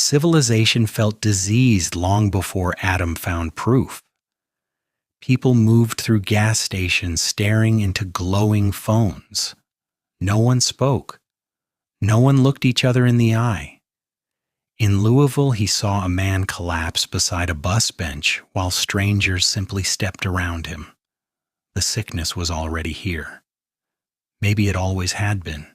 Civilization felt diseased long before Adam found proof. People moved through gas stations staring into glowing phones. No one spoke. No one looked each other in the eye. In Louisville, he saw a man collapse beside a bus bench while strangers simply stepped around him. The sickness was already here. Maybe it always had been.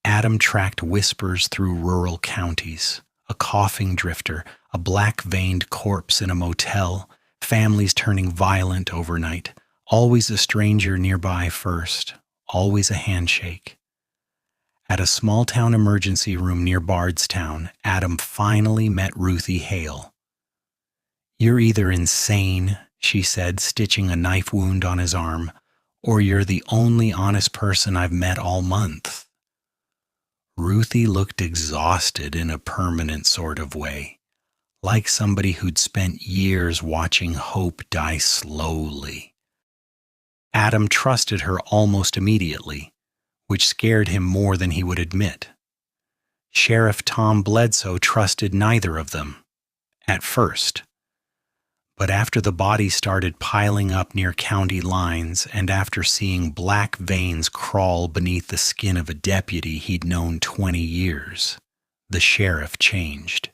Adam tracked whispers through rural counties, a coughing drifter, a black-veined corpse in a motel, families turning violent overnight, always a stranger nearby first, always a handshake. At a small-town emergency room near Bardstown, Adam finally met Ruthie Hale. "You're either insane," she said, stitching a knife wound on his arm, "or you're the only honest person I've met all month." Ruthie looked exhausted in a permanent sort of way, like somebody who'd spent years watching hope die slowly. Adam trusted her almost immediately, which scared him more than he would admit. Sheriff Tom Bledsoe trusted neither of them, at first. But after the bodies started piling up near county lines, and after seeing black veins crawl beneath the skin of a deputy he'd known 20 years, the sheriff changed.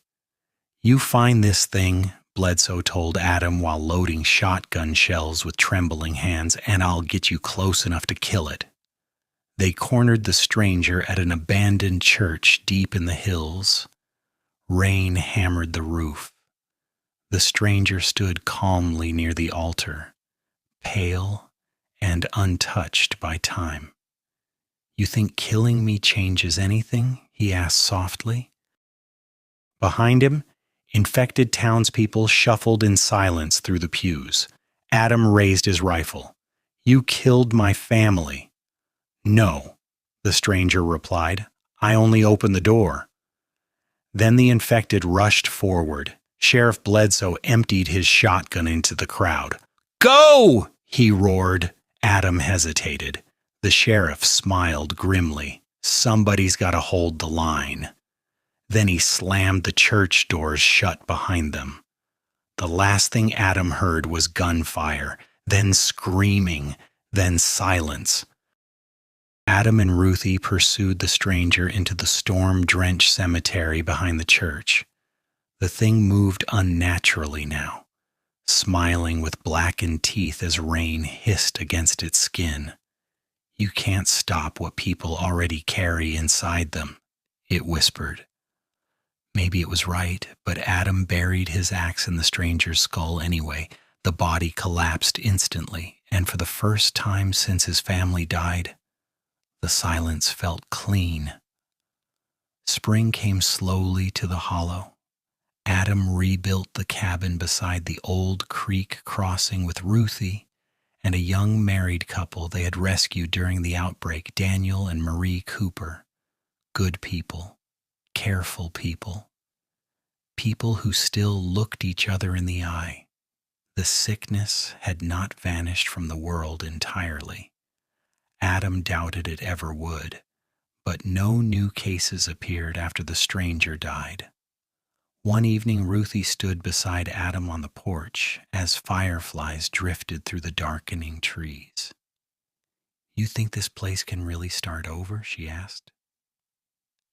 "You find this thing," Bledsoe told Adam while loading shotgun shells with trembling hands, "and I'll get you close enough to kill it." They cornered the stranger at an abandoned church deep in the hills. Rain hammered the roof. The stranger stood calmly near the altar, pale and untouched by time. "You think killing me changes anything?" he asked softly. Behind him, infected townspeople shuffled in silence through the pews. Adam raised his rifle. "You killed my family." "No," the stranger replied. "I only opened the door." Then the infected rushed forward. Sheriff Bledsoe emptied his shotgun into the crowd. "Go!" he roared. Adam hesitated. The sheriff smiled grimly. "Somebody's got to hold the line." Then he slammed the church doors shut behind them. The last thing Adam heard was gunfire, then screaming, then silence. Adam and Ruthie pursued the stranger into the storm-drenched cemetery behind the church. The thing moved unnaturally now, smiling with blackened teeth as rain hissed against its skin. "You can't stop what people already carry inside them," it whispered. Maybe it was right, but Adam buried his axe in the stranger's skull anyway. The body collapsed instantly, and for the first time since his family died, the silence felt clean. Spring came slowly to the hollow. Adam rebuilt the cabin beside the old creek crossing with Ruthie and a young married couple they had rescued during the outbreak, Daniel and Marie Cooper. Good people, careful people, people who still looked each other in the eye. The sickness had not vanished from the world entirely. Adam doubted it ever would, but no new cases appeared after the stranger died. One evening, Ruthie stood beside Adam on the porch as fireflies drifted through the darkening trees. "You think this place can really start over?" she asked.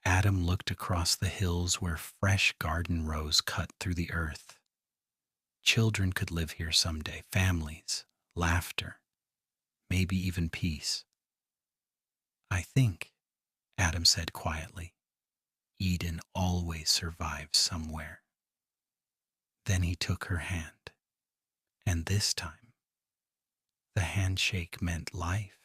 Adam looked across the hills where fresh garden rows cut through the earth. Children could live here someday, families, laughter, maybe even peace. "I think," Adam said quietly, "Eden always survives somewhere." Then he took her hand, and this time, the handshake meant life.